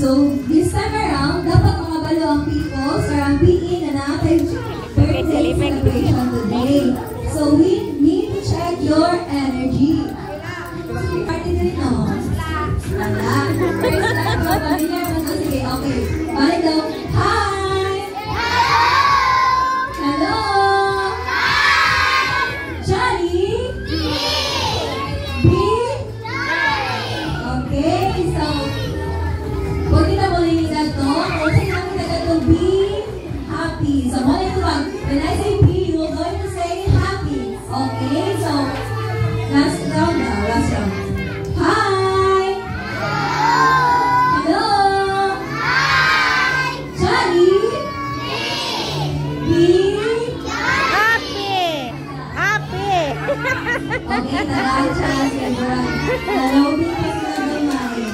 So, this time around, dapat makabalo ang peoples or ang PE na natin birthday celebration today. So, we need to check your energy. Party din, no? Wala. First time, familiar mo na. Sige, okay. Balik daw. Hi! Hello! Johnny? B? Okay, so, huwag kita mo niligan to. Huwag kita mo niligan to. Be happy. So, muna ito lang. When I say be, you're going to say happy. Okay, so, last round now. Last round. Hi! Hello! Hi! Johnny? B? Happy! Happy! Okay, tagal siya. Nalobi pa sila gamay.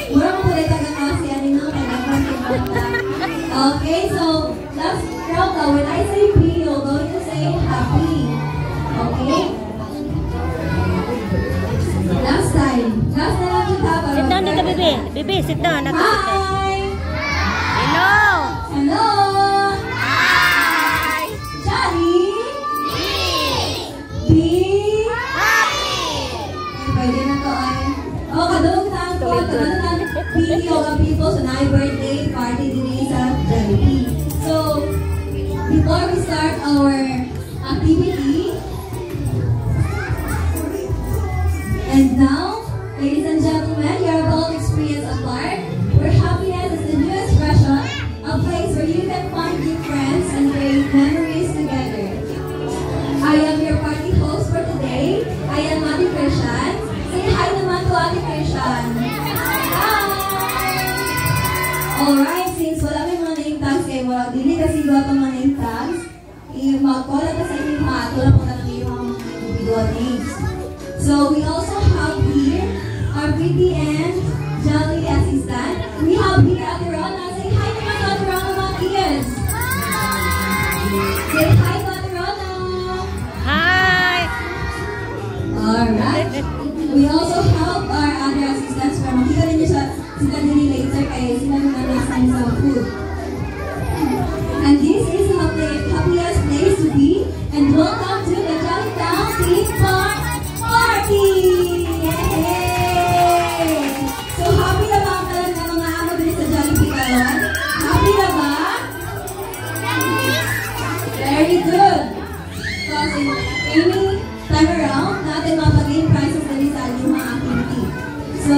Mura mo pala taga kasi ano nang kailangan kimata. Okay, so last round now. When I say be, you're going to say happy. Okay? Last time. Last na lang kita para Sit down dito, Bibi. Bibi, sit down. Hi! Hello! Hello! Hi! Johnny? B? Pwede na to ay. Oh, kadulog na ang po. Kadulog na ang video ng people sa night birthday party din sa Jollibee. So, before we start our activity, and now, ladies and gentlemen, you're about to experience a park where happiness is the new expression, a place where you can find new friends and create memories together. I am your party host for today. I am Ate Christian. Say hi naman to Ate Christian. Hi! Alright, since wala may mga name tags kayo, wala dili kasi doon itong mga name tags, mag-call ka sa inyong mga tulad po na ng iyong individual names. So we also have here our pretty and jolly assistant. We have here Ate Rona. Say hi naman to Ate Rona mga kids. Say hi to Ate Rona. Hi! Alright. We also have our other assistants para makita rin niyo sila din later kaya sila naman last time sa food. And this is the happiest place to be. And welcome to the Jollytown Theme Park Party! Yay! So happy na ba ang talaga mga amo din sa Jollibee karon? Happy na ba? Very good! Kasi any time around, natin mapag-gain prizes na sa inyong mga activity. So,